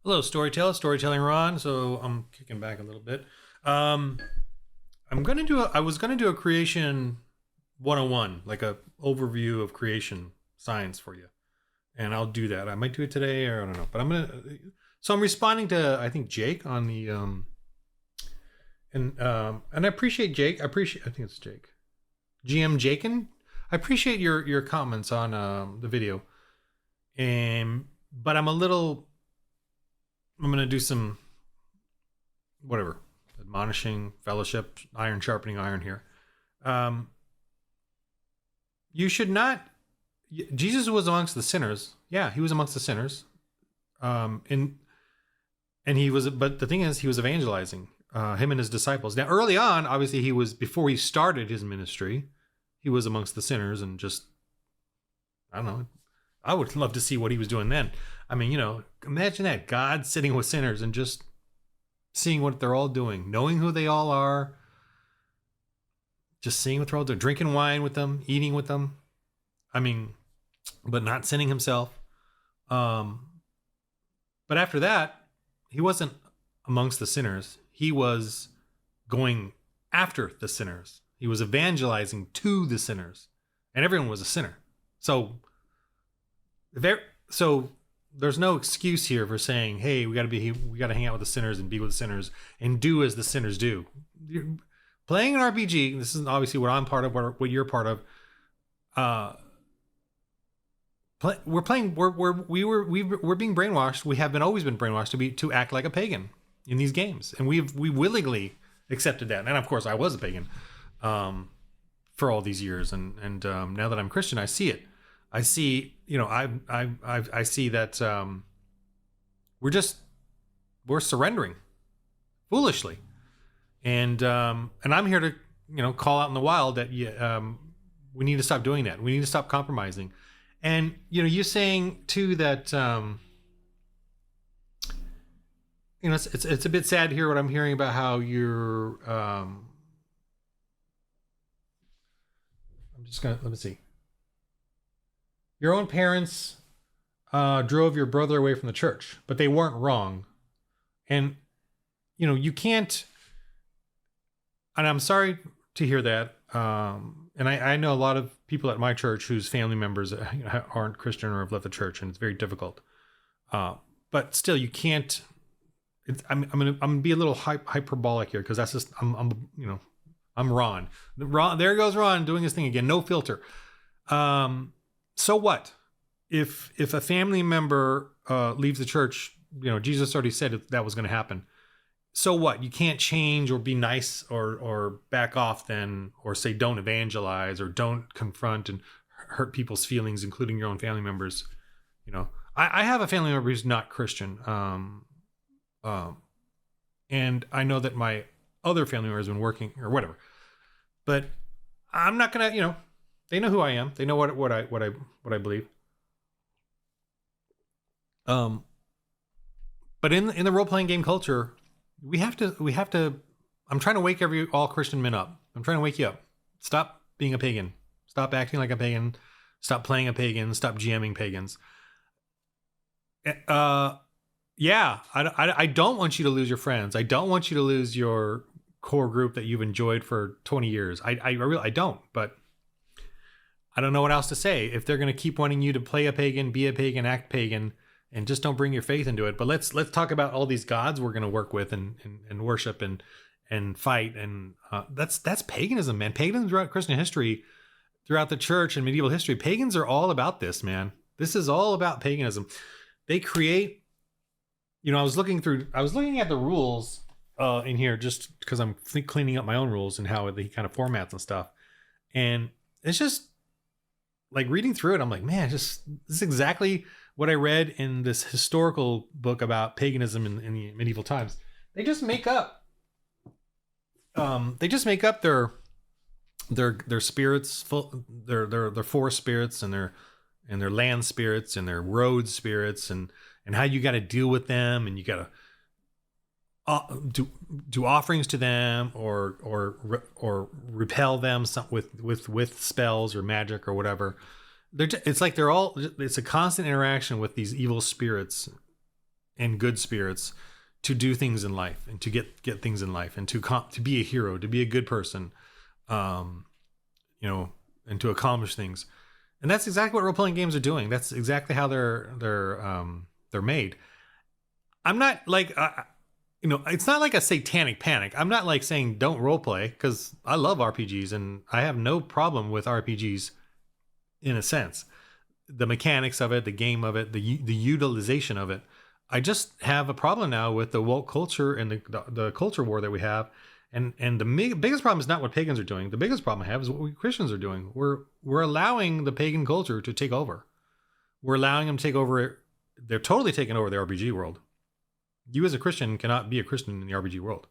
Hello, storytelling Ron. So I'm kicking back a little bit. Um, I was gonna do a creation 101, like a overview of creation science for you, and I'll do that. I might do it today, or I don't know. But I'm gonna. So I'm responding to I think Jake on the and I appreciate Jake. I think it's Jake, GM Jakin. I appreciate your comments on the video, and but I'm gonna do some whatever admonishing fellowship, iron sharpening iron here. Um, you should not. Jesus was amongst the sinners. Yeah, he was amongst the sinners. And he was. But the thing is, he was evangelizing. Him and his disciples. Now, early on, obviously, he was before he started his ministry. He was amongst the sinners and just. I don't know. I would love to see what he was doing then. I mean, imagine that God sitting with sinners and just seeing what they're all doing, knowing who they all are, just seeing what they're all doing, drinking wine with them, eating with them. I mean, but not sinning himself. But after that, he wasn't amongst the sinners. He was going after the sinners. He was evangelizing to the sinners, and everyone was a sinner. So there's no excuse here for saying, "Hey, we got to hang out with the sinners and be with the sinners and do as the sinners do." Playing an RPG, this is obviously what I'm part of, what you're part of. We're being brainwashed. We have always been brainwashed to act like a pagan in these games, and we willingly accepted that. And of course, I was a pagan for all these years, and now that I'm Christian, I see it. I see, I see that we're surrendering foolishly, and I'm here to call out in the wild that we need to stop doing that. We need to stop compromising, and you saying too that it's a bit sad to hear what I'm hearing about how you're. I'm just gonna let me see. Your own parents drove your brother away from the church, but they weren't wrong. And, you can't, and I'm sorry to hear that. And I know a lot of people at my church whose family members aren't Christian or have left the church, and it's very difficult. But still, you can't, I'm gonna be a little hyperbolic here, because that's just, I'm Ron. There goes Ron doing his thing again. No filter. So what if a family member leaves the church? Jesus already said that was going to happen. So what? You can't change or be nice or back off then, or say don't evangelize or don't confront and hurt people's feelings, including your own family members. I have a family member who's not Christian, and I know that my other family member has been working or whatever, but I'm not gonna, they know who I am. They know what I believe. But in the role playing game culture, we have to. I'm trying to wake all Christian men up. I'm trying to wake you up. Stop being a pagan. Stop acting like a pagan. Stop playing a pagan. Stop GMing pagans. Yeah, I don't want you to lose your friends. I don't want you to lose your core group that you've enjoyed for 20 years. I really don't. But I don't know what else to say. If they're going to keep wanting you to play a pagan, be a pagan, act pagan, and just don't bring your faith into it. But let's talk about all these gods we're going to work with and worship and fight. And that's paganism, man. Paganism throughout Christian history, throughout the church and medieval history, pagans are all about this, man. This is all about paganism. They create, I was looking at the rules in here just because I'm cleaning up my own rules and how he kind of formats and stuff. And it's just, like reading through it, I'm like, man, this is exactly what I read in this historical book about paganism in the medieval times. They just make up. Their spirits, their forest spirits and their land spirits and their road spirits and how you got to deal with them, and you got to do offerings to them or repel them with spells or magic or whatever. It's a constant interaction with these evil spirits and good spirits to do things in life and to get things in life and to be a hero, to be a good person, and to accomplish things. And that's exactly what role-playing games are doing. That's exactly how they're made. I'm not like, it's not like a satanic panic. I'm not like saying don't roleplay, because I love RPGs and I have no problem with RPGs in a sense. The mechanics of it, the game of it, the utilization of it. I just have a problem now with the woke culture and the culture war that we have. And the biggest problem is not what pagans are doing. The biggest problem I have is what we Christians are doing. We're allowing the pagan culture to take over. We're allowing them to take over. They're totally taking over the RPG world. You as a Christian cannot be a Christian in the RPG world.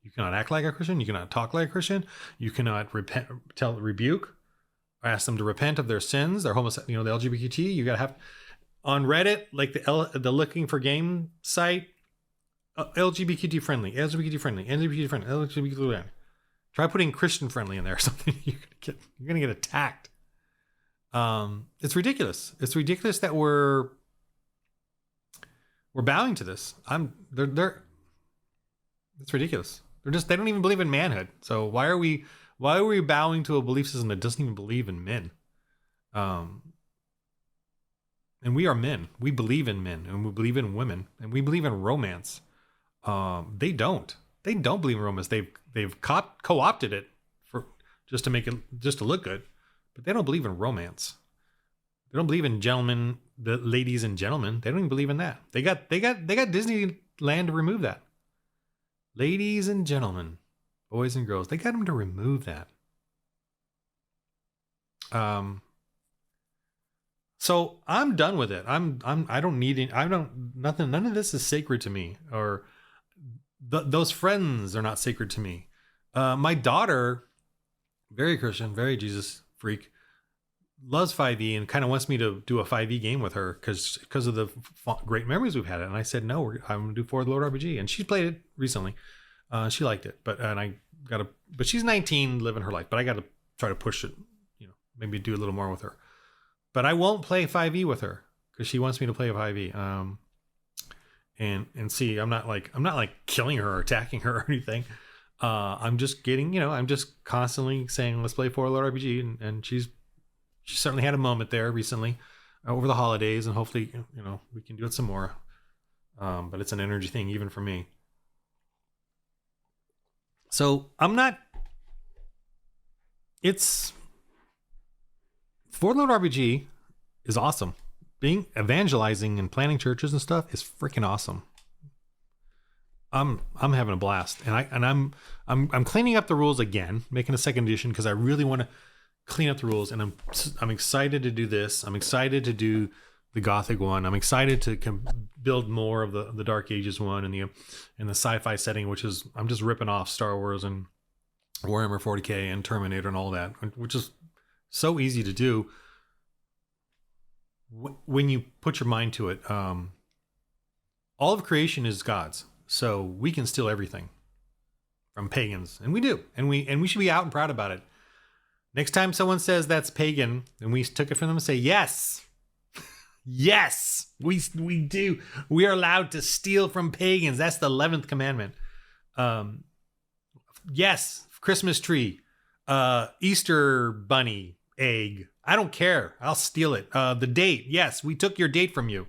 You cannot act like a Christian. You cannot talk like a Christian. You cannot rebuke, or ask them to repent of their sins, their the LGBT. You got to have on Reddit, like the looking for game site, LGBT friendly. Try putting Christian friendly in there or something. You're gonna get attacked. It's ridiculous. It's ridiculous that we're bowing to this. It's ridiculous. They don't even believe in manhood. So why are we bowing to a belief system that doesn't even believe in men? And we are men. We believe in men, and we believe in women, and we believe in romance. They don't believe in romance. They've co-opted it for just to look good, but they don't believe in romance. They don't believe in gentlemen, the ladies and gentlemen. They don't even believe in that. They got Disneyland to remove that. Ladies and gentlemen, boys and girls, they got them to remove that. So I'm done with it. I don't need it. Nothing. None of this is sacred to me, or those friends are not sacred to me. My daughter, very Christian, very Jesus freak, loves 5e and kind of wants me to do a 5e game with her because of the great memories we've had. And I said, no, I'm going to do For the Lord RPG. And she played it recently. She liked it, but she's 19 living her life, but I got to try to push it, maybe do a little more with her. But I won't play 5e with her because she wants me to play a 5e. And see, I'm not like killing her or attacking her or anything. I'm just I'm just constantly saying, let's play For the Lord RPG. And she certainly had a moment there recently over the holidays, and hopefully, we can do it some more. But it's an energy thing even for me. So For the Lord RPG is awesome. Being evangelizing and planning churches and stuff is freaking awesome. I'm having a blast, and I'm cleaning up the rules again, making a second edition because I really want to clean up the rules, and I'm excited to do this. I'm excited to do the Gothic one. I'm excited to build more of the Dark Ages one and the sci-fi setting, which is I'm just ripping off Star Wars and Warhammer 40K and Terminator and all that, which is so easy to do when you put your mind to it. All of creation is God's, so we can steal everything from pagans, and we do, and we should be out and proud about it. Next time someone says that's pagan, and we took it from them, and say yes, yes, we do. We are allowed to steal from pagans. That's the 11th commandment. Yes, Christmas tree, Easter bunny egg. I don't care. I'll steal it. The date. Yes, we took your date from you.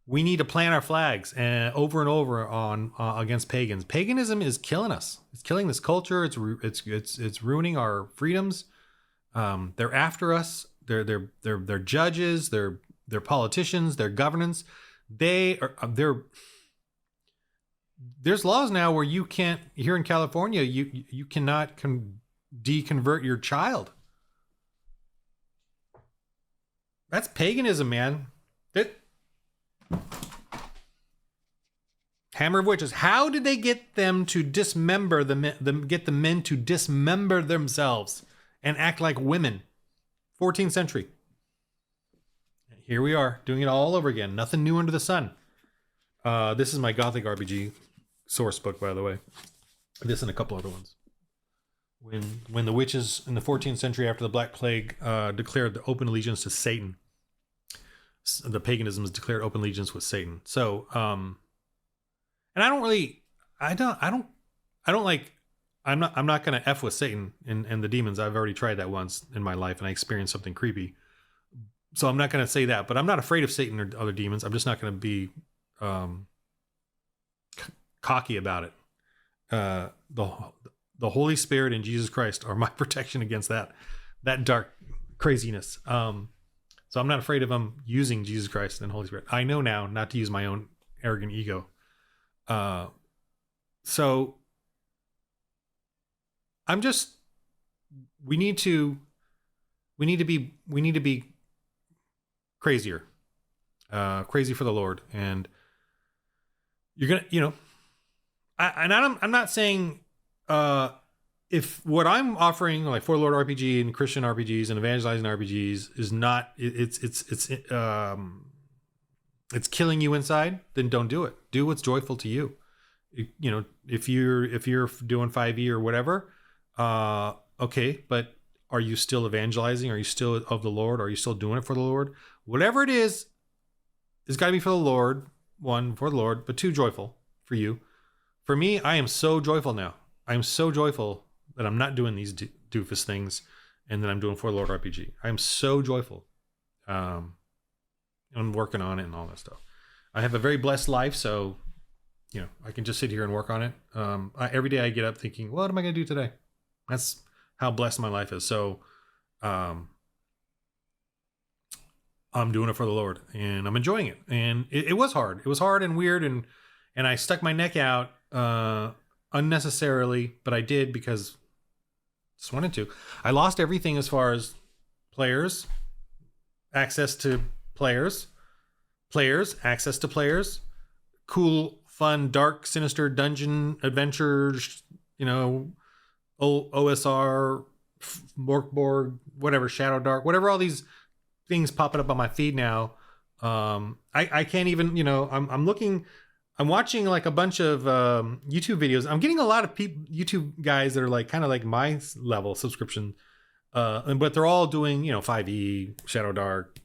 We need to plant our flags over and over on against pagans. Paganism is killing us. It's killing this culture. It's ruining our freedoms. They're after us. They're judges. They're politicians. They're governance. There's laws now where you can't, here in California, you cannot deconvert your child. That's paganism, man. Hammer of Witches. How did they get them to dismember get the men to dismember themselves and act like women? 14th century. Here we are doing it all over again. Nothing new under the sun. This is my Gothic RPG source book, by the way. This and a couple other ones. When the witches in the 14th century after the Black Plague declared the open allegiance to Satan. the paganism has declared open allegiance with Satan. So, and I don't really, I don't like, I'm not going to F with Satan and the demons. I've already tried that once in my life and I experienced something creepy. So I'm not going to say that, but I'm not afraid of Satan or other demons. I'm just not going to be cocky about it. The Holy Spirit and Jesus Christ are my protection against that dark craziness. So I'm not afraid of them using Jesus Christ and Holy Spirit. I know now not to use my own arrogant ego. So I'm just, we need to be crazier, crazy for the Lord. And you're going to, I'm not saying, if what I'm offering, like For the Lord RPG and Christian RPGs and evangelizing RPGs is not, it's killing you inside, then don't do it. Do what's joyful to you. If you're doing 5e or whatever, okay, but are you still evangelizing? Are you still of the Lord? Are you still doing it for the Lord? Whatever it is, it's got to be for the Lord. One, for the Lord, but two, joyful for you. For me, I am so joyful now. I am so joyful that I'm not doing these doofus things and that I'm doing For the Lord RPG. I'm so joyful. I'm working on it and all that stuff. I have a very blessed life, so I can just sit here and work on it. Every day I get up thinking, what am I going to do today? That's how blessed my life is. So I'm doing it for the Lord and I'm enjoying it. And it was hard. It was hard and weird, and I stuck my neck out unnecessarily, but I did because I just wanted to. I lost everything as far as players, access to players, access to players, cool, fun, dark, sinister dungeon adventures, OSR, Morkborg, whatever, Shadow Dark, whatever, all these things popping up on my feed now. I can't even, I'm watching like a bunch of YouTube videos. I'm getting a lot of YouTube guys that are like kind of like my level subscription, but they're all doing 5e, Shadow Dark.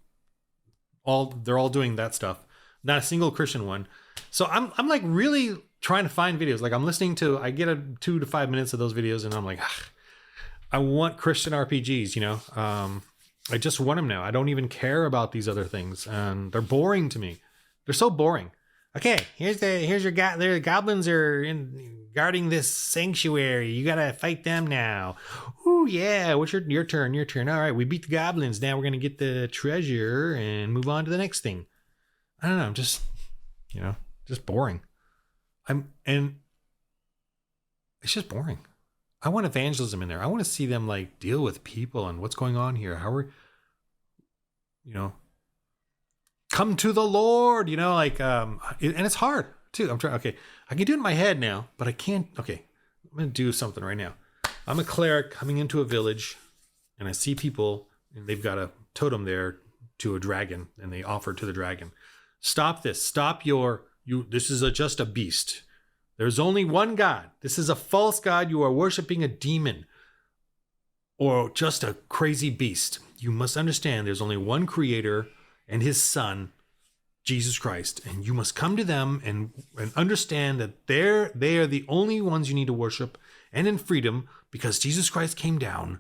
They're all doing that stuff. Not a single Christian one. So I'm like really trying to find videos. Like I get 2 to 5 minutes of those videos, and I'm like, I want Christian RPGs. I just want them now. I don't even care about these other things, and they're boring to me. They're so boring. Okay, here's your guy. The goblins are guarding this sanctuary. You gotta fight them now. Ooh, yeah. What's your turn? Your turn. All right, we beat the goblins. Now we're gonna get the treasure and move on to the next thing. I don't know. I'm just, just boring. And it's just boring. I want evangelism in there. I want to see them like deal with people and what's going on here. How are, come to the Lord, and it's hard too. I'm trying. Okay. I can do it in my head now, but I can't. Okay. I'm going to do something right now. I'm a cleric coming into a village and I see people and they've got a totem there to a dragon and they offer to the dragon. Stop this. Stop this is just a beast. There's only one God. This is a false God. You are worshiping a demon or just a crazy beast. You must understand there's only one creator and his son, Jesus Christ. And you must come to them and understand that they are the only ones you need to worship and in freedom, because Jesus Christ came down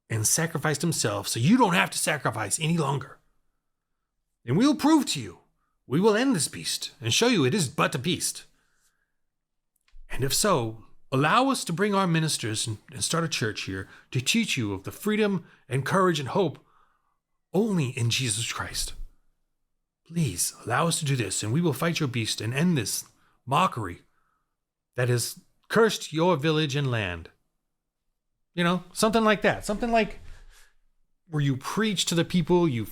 and sacrificed himself so you don't have to sacrifice any longer. And we will prove to you, we will end this beast and show you it is but a beast. And if so, allow us to bring our ministers and start a church here to teach you of the freedom and courage and hope only in Jesus Christ. Please allow us to do this, and we will fight your beast and end this mockery that has cursed your village and land. Something like that. Something like where you preach to the people, you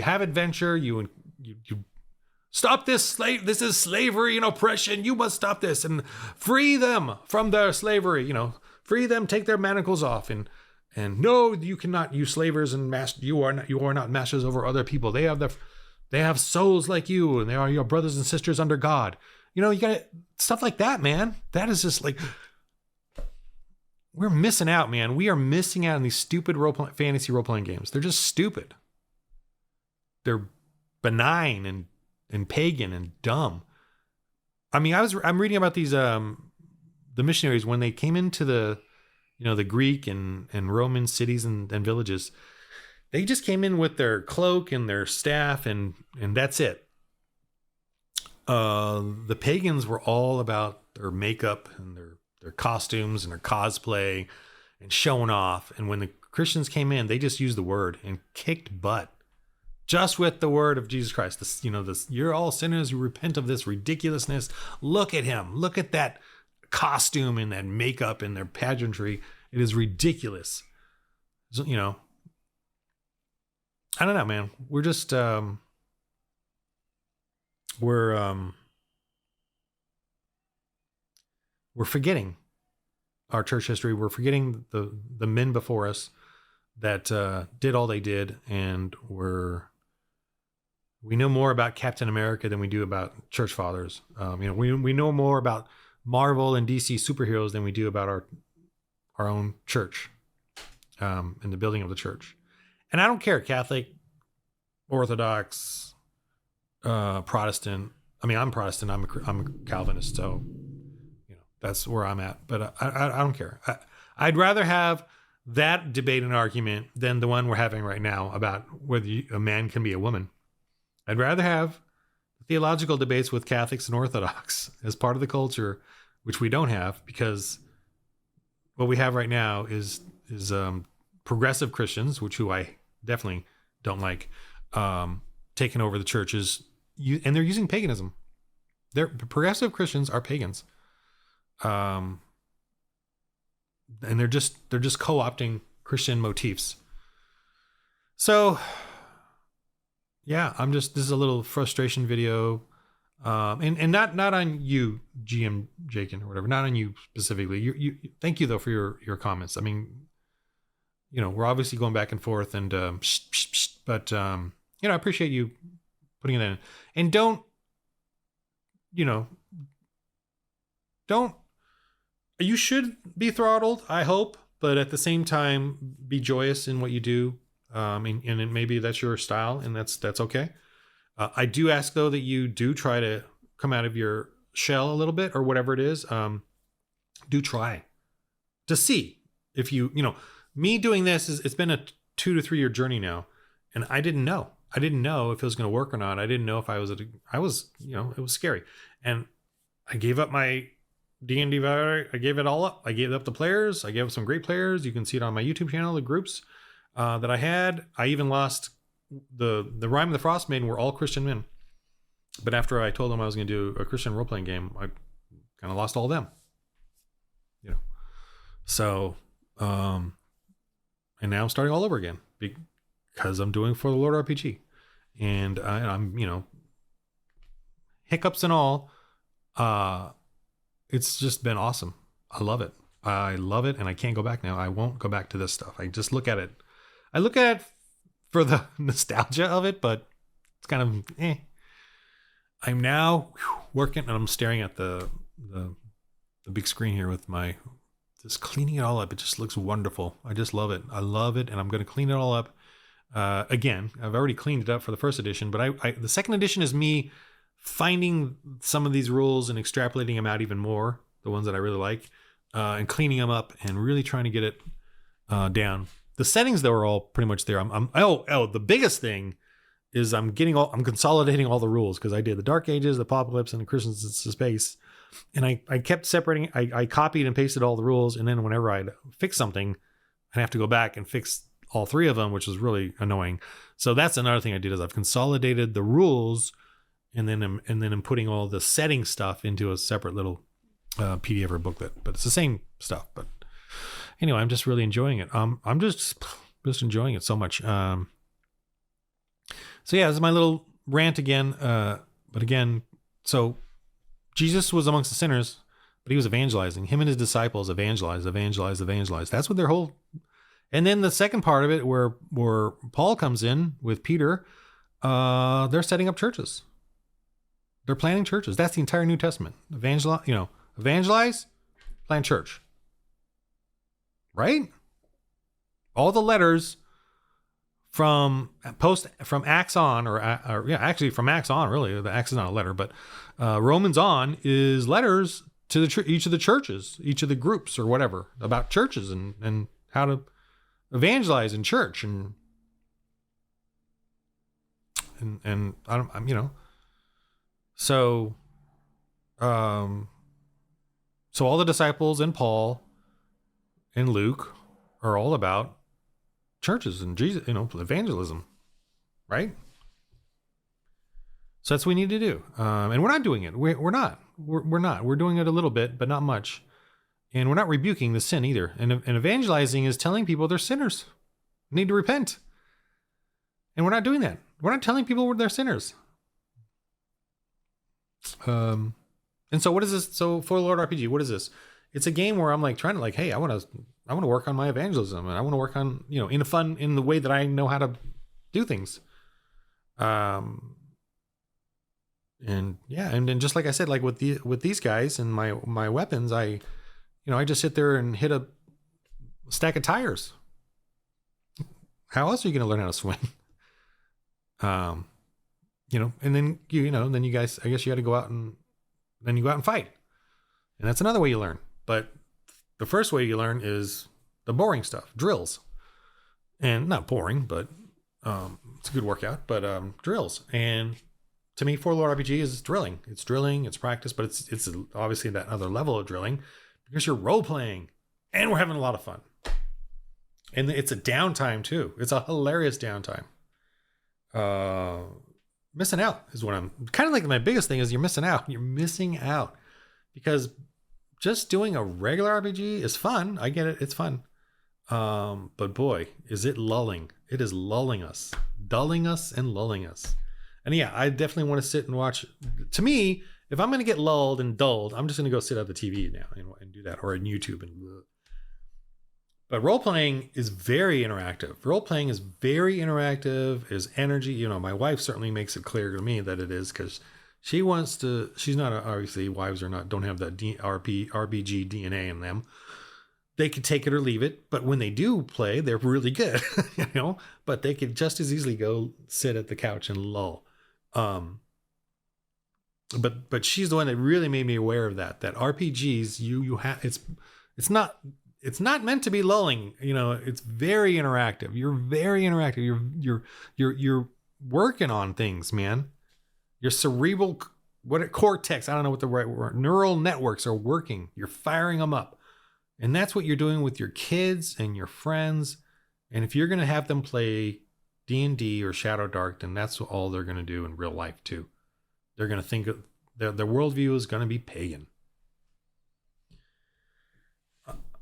have adventure, you stop this this is slavery and oppression. You must stop this and free them from their slavery, free them, take their manacles off, and no, you cannot, you slavers and you are not masters over other people. They have souls like you, and they are your brothers and sisters under God. You got stuff like that, man. That is just like, we're missing out, man. We are missing out on these stupid fantasy role-playing games. They're just stupid. they're benign and pagan and dumb. I mean, I'm reading about these the missionaries when they came into the the Greek and Roman cities and villages. They just came in with their cloak and their staff and that's it. The pagans were all about their makeup and their costumes and their cosplay and showing off. And when the Christians came in, they just used the word and kicked butt. Just with the word of Jesus Christ. This, you're all sinners who repent of this ridiculousness. Look at him. Look at that costume and that makeup and their pageantry. It is ridiculous. So, I don't know, man. We're just we're forgetting our church history. We're forgetting the men before us that did all they did, and we know more about Captain America than we do about church fathers. We know more about Marvel and DC superheroes than we do about our own church and the building of the church. And I don't care, Catholic, Orthodox, Protestant. I mean, I'm Protestant. I'm a Calvinist, so that's where I'm at. But I don't care. I'd rather have that debate and argument than the one we're having right now about whether a man can be a woman. I'd rather have theological debates with Catholics and Orthodox as part of the culture, which we don't have, because what we have right now is progressive Christians, who I definitely don't like, taking over the churches, and they're using paganism. Progressive Christians are pagans, and they're just co-opting Christian motifs. So, yeah, this is a little frustration video, and not on you, GM Jakin, or whatever, not on you specifically. You thank you though for your comments. I mean, we're obviously going back and forth, and but I appreciate you putting it in. And don't you should be throttled, I hope, but at the same time be joyous in what you do. And maybe that's your style, and that's okay. I do ask though that you do try to come out of your shell a little bit, or whatever it is. Do try to see if me doing this it's been a 2 to 3 year journey now, and I didn't know if it was going to work or not. I didn't know if it was scary, and I gave up my D&D. I gave it all up. I gave up the players. I gave up some great players. You can see it on my YouTube channel, the groups that I had. I even lost the Rime of the Frost Maiden were all Christian men, but after I told them I was going to do a Christian role-playing game, I kind of lost all of them. So and now I'm starting all over again because I'm doing For the Lord RPG, and I'm hiccups and all. It's just been awesome. I love it, and I can't go back now. I won't go back to this stuff. I just look at it. I look at it for the nostalgia of it, but it's kind of I'm now working, and I'm staring at the big screen here with my just cleaning it all up. It just looks wonderful. I just love it. I love it, and I'm going to clean it all up. Again, I've already cleaned it up for the first edition, but the second edition is me finding some of these rules and extrapolating them out even more, the ones that I really like, and cleaning them up and really trying to get it down. The settings though are all pretty much there. The biggest thing is I'm consolidating all the rules, because I did the Dark Ages, the Apocalypse, and the Christians in Space, and I kept separating. I copied and pasted all the rules, and then whenever I'd fix something, I'd have to go back and fix all 3 of them, which was really annoying. So that's another thing I did, is I've consolidated the rules, and then I'm putting all the setting stuff into a separate little PDF or booklet. But it's the same stuff. But anyway, I'm just really enjoying it. I'm just enjoying it so much. So yeah, this is my little rant again. But again, so Jesus was amongst the sinners, but he was evangelizing. Him and his disciples evangelize. That's what their whole. And then the second part of it, where Paul comes in with Peter, they're setting up churches. They're planting churches. That's the entire New Testament. Evangelize, plant church. Right? All the letters from Acts on, or yeah, actually from Acts on, really, the Acts is not a letter, but Romans on is letters to each of the churches, each of the groups or whatever, about churches and how to evangelize in church and I don't, so so all the disciples and Paul and Luke are all about churches and Jesus, evangelism, right? So that's what we need to do. And we're not doing it. We're not. We're doing it a little bit, but not much. And we're not rebuking the sin either. And evangelizing is telling people they're sinners, need to repent. And we're not doing that. We're not telling people they're sinners. And so what is this? So for Lord RPG, what is this? It's a game where I'm like trying to like, hey, I want to work on my evangelism, and I want to work on, in the way that I know how to do things. And yeah, and then just like I said, like with these guys and my weapons, I just sit there and hit a stack of tires. How else are you going to learn how to swing? And then then you guys, I guess you got to go out and then you go out and fight. And that's another way you learn. But the first way you learn is the boring stuff, drills. And not boring, but it's a good workout, but drills. And to me, for Lord RPG is drilling. It's drilling, it's practice, but it's obviously that other level of drilling because you're role playing and we're having a lot of fun. And it's a downtime too. It's a hilarious downtime. Missing out is what I'm kind of like. My biggest thing is you're missing out. You're missing out because just doing a regular RPG is fun. I get it. It's fun. But boy, is it lulling. It is lulling us, dulling us and lulling us. And yeah, I definitely want to sit and watch. To me, if I'm going to get lulled and dulled, I'm just going to go sit at the TV now and do that, or on YouTube. But role-playing is very interactive. Role-playing is very interactive, is energy. My wife certainly makes it clear to me that it is, because she wants to, she's not, obviously wives don't have that RPG DNA in them. They could take it or leave it, but when they do play, they're really good, but they could just as easily go sit at the couch and lull. But she's the one that really made me aware of that RPGs, you have, it's not meant to be lulling. It's very interactive. You're very interactive. You're working on things, man. Your cerebral, cortex, I don't know what the right word, neural networks are working. You're firing them up. And that's what you're doing with your kids and your friends. And if you're going to have them play D&D or Shadow Dark, then that's all they're going to do in real life too. They're going to think of their worldview is going to be pagan.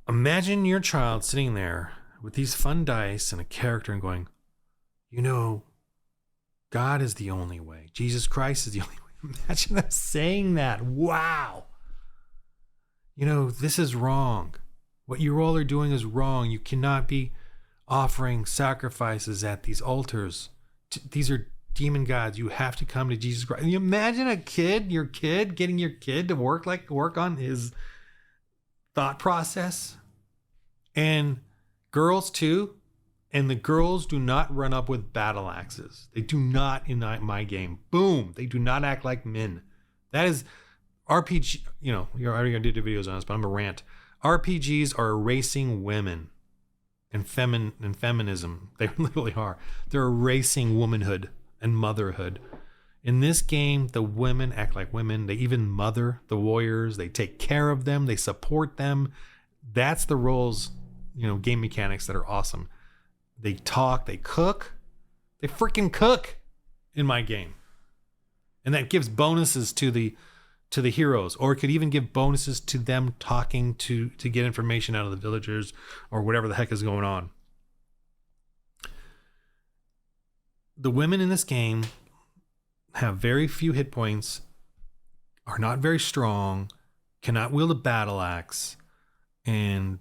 Imagine your child sitting there with these fun dice and a character and going, God is the only way. Jesus Christ is the only way. Imagine them saying that. Wow. This is wrong. What you all are doing is wrong. You cannot be offering sacrifices at these altars. These are demon gods. You have to come to Jesus Christ. And you imagine your kid getting your kid to work on his thought process. And girls too. And the girls do not run up with battle axes. They do not in my game. Boom. They do not act like men. That is RPG. You're already going to do videos on this, but I'm a rant. RPGs are erasing women and feminism. They literally are. They're erasing womanhood and motherhood. In this game, the women act like women. They even mother the warriors. They take care of them. They support them. That's the roles, game mechanics that are awesome. They talk, they cook. They freaking cook in my game. And that gives bonuses to the heroes, or it could even give bonuses to them talking to get information out of the villagers or whatever the heck is going on. The women in this game have very few hit points, are not very strong, cannot wield a battle axe, and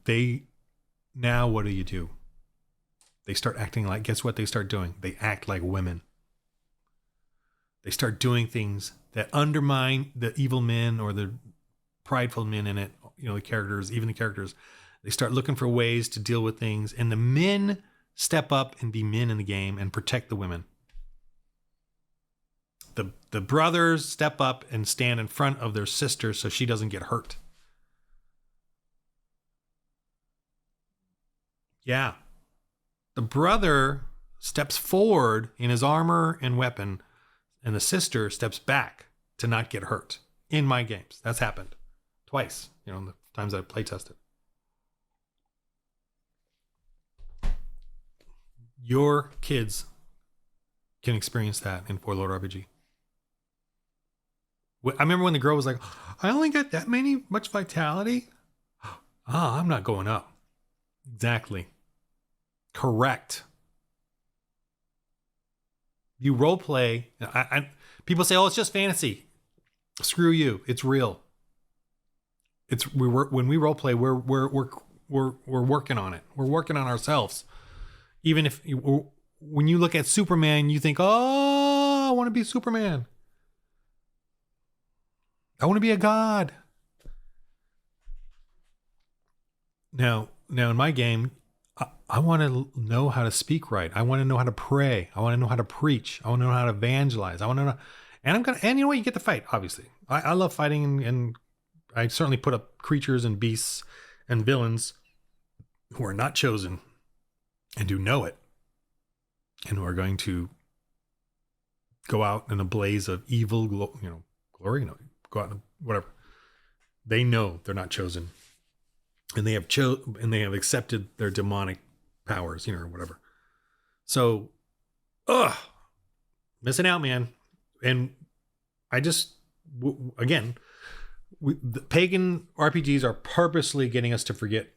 now what do? They start acting like, guess what they start doing? They act like women. They start doing things that undermine the evil men or the prideful men in it. The characters, even the characters, they start looking for ways to deal with things. And the men step up and be men in the game and protect the women. The brothers step up and stand in front of their sister so she doesn't get hurt. Yeah. The brother steps forward in his armor and weapon, and the sister steps back to not get hurt. In my games, that's happened twice, in the times I play tested. Your kids can experience that in Warlord RPG. I remember when the girl was like, I only got that much vitality. I'm not going up. Exactly. Correct. You role play. People say, "Oh, it's just fantasy." Screw you. It's real. When we role play, we're working on it. We're working on ourselves. Even if when you look at Superman, you think, "Oh, I want to be Superman. I want to be a god." Now in my game, I want to know how to speak right. I want to know how to pray. I want to know how to preach. I want to know how to evangelize. I want to know, and you know what? You get to fight, obviously. I love fighting, and I certainly put up creatures and beasts and villains who are not chosen and who know it and who are going to go out in a blaze of evil, glory, go out and whatever. They know they're not chosen, and they have accepted their demonic powers, or whatever. So, missing out, man. And I just, again, the pagan RPGs are purposely getting us to forget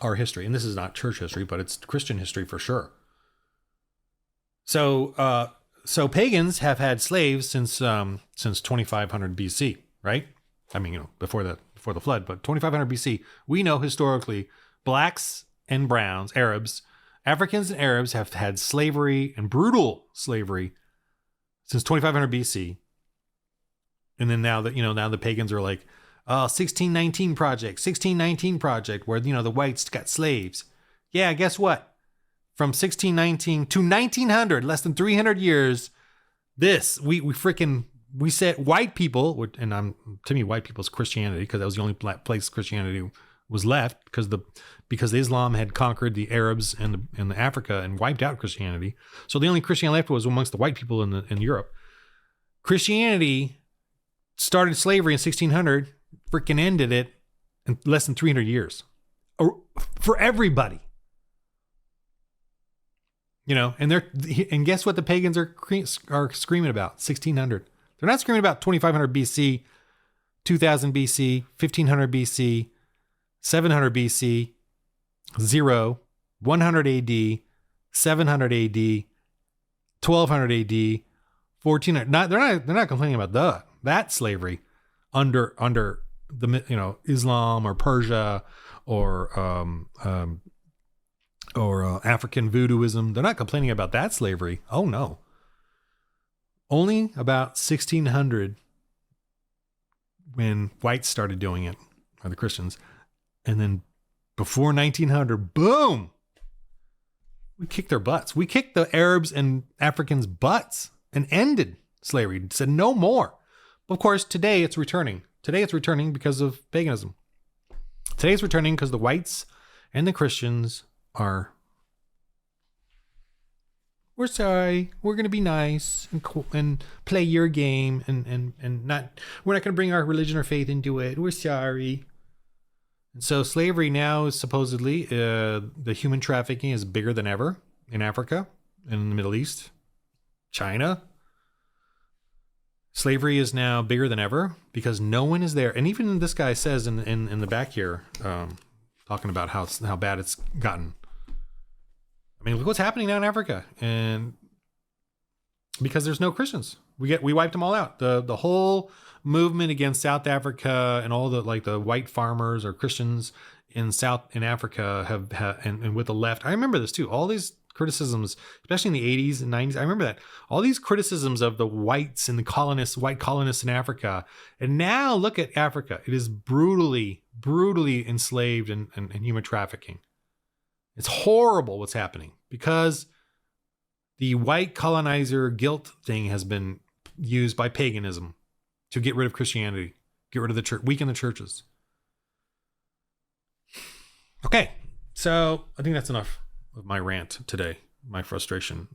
our history. And this is not church history, but it's Christian history for sure. So pagans have had slaves since 2500 BC, right? I mean, before the flood, but 2500 BC, we know historically blacks and browns, Arabs, Africans and Arabs have had slavery and brutal slavery since 2500 BC. And then now the pagans are like, 1619 project, where, the whites got slaves. Yeah, guess what? From 1619 to 1900, less than 300 years, we said white people, and to me, white people's Christianity, because that was the only place Christianity was left, because Islam had conquered the Arabs and the Africa and wiped out Christianity. So the only Christianity left was amongst the white people in Europe. Christianity started slavery in 1600, freaking ended it in less than 300 years for everybody. And guess what the pagans are screaming about? 1600. They're not screaming about 2500 BC, 2000 BC, 1500 BC, 700 BC, 0, 100 AD, 700 AD, 1200 AD, 1400. They're not complaining about that slavery under the Islam or Persia or African voodooism. They're not complaining about that slavery. Oh no. Only about 1600 when whites started doing it, or the Christians. And then before 1900, boom, we kicked their butts. We kicked the Arabs and Africans' butts and ended slavery. Said no more. Of course, today it's returning. Today it's returning because of paganism. Today it's returning because the whites and the Christians are, we're sorry, we're going to be nice and play your game and not, we're not going to bring our religion or faith into it. We're sorry. And so slavery now is supposedly, the human trafficking is bigger than ever in Africa and in the Middle East, China. Slavery is now bigger than ever because no one is there. And even this guy says in the back here, talking about how bad it's gotten. I mean, look what's happening now in Africa, and because there's no Christians, we wiped them all out. The whole movement against South Africa and all the white farmers or Christians in Africa have and with the left. I remember this too. All these criticisms, especially in the 80s and 90s. I remember that. All these criticisms of the whites and the white colonists in Africa. And now look at Africa. It is brutally enslaved and human trafficking. It's horrible what's happening because the white colonizer guilt thing has been used by paganism to get rid of Christianity, get rid of the church, weaken the churches. Okay, so I think that's enough of my rant today, my frustration,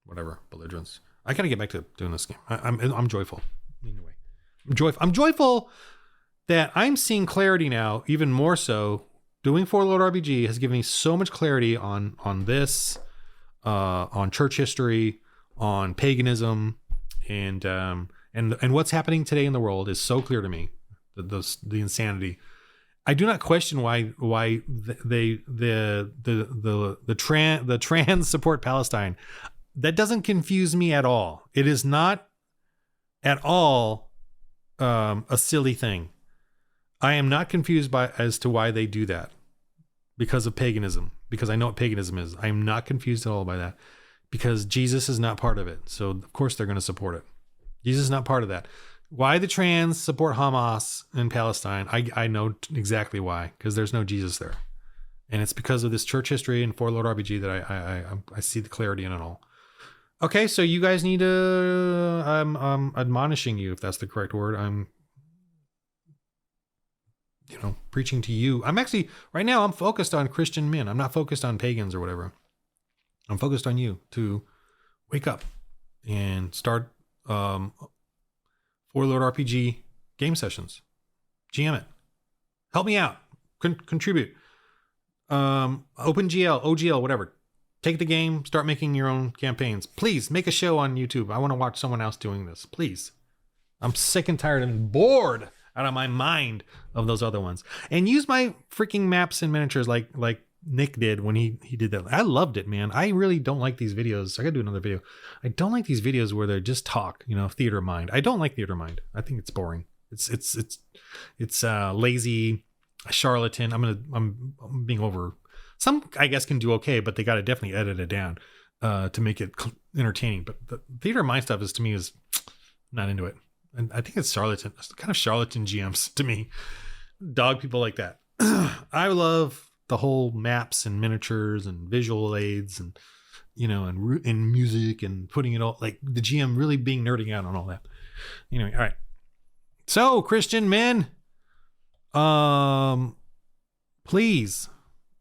whatever, belligerence. I gotta get back to doing this game. I'm joyful. Anyway, I'm joyful that I'm seeing clarity now, even more so. Doing For Lord RPG has given me so much clarity on this, on church history, on paganism, and what's happening today in the world is so clear to me. The insanity. I do not question why the trans support Palestine. That doesn't confuse me at all. It is not at all a silly thing. I am not confused as to why they do that because of paganism, because I know what paganism is. I am not confused at all by that because Jesus is not part of it. So of course they're going to support it. Jesus is not part of that. Why the trans support Hamas in Palestine? I know exactly why, because there's no Jesus there. And it's because of this church history and For Lord RPG that I see the clarity in it all. Okay, so you guys need to, I'm admonishing you, if that's the correct word. I'm preaching to you. I'm actually, right now, I'm focused on Christian men. I'm not focused on pagans or whatever. I'm focused on you to wake up and start For Lord RPG game sessions. GM it. Help me out. Contribute. OpenGL, OGL, whatever. Take the game, start making your own campaigns. Please make a show on YouTube. I want to watch someone else doing this. Please. I'm sick and tired and bored out of my mind of those other ones. And use my freaking maps and miniatures like Nick did when he did that. I loved it, man. I really don't like these videos. I gotta do another video. I don't like these videos where they're just talk, theater mind. I don't like theater mind. I think it's boring. It's lazy, charlatan. I'm being over. Some, I guess, can do okay, but they got to definitely edit it down to make it entertaining. But the theater mind stuff is not into it. And I think it's charlatan. It's kind of charlatan GMs to me. Dog people like that. I love the whole maps and miniatures and visual aids and and music and putting it all, like the GM really being nerding out on all that. Anyway, all right. So Christian men, please,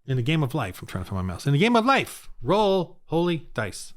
in the game of life, I'm trying to find my mouse. In the game of life, roll holy dice.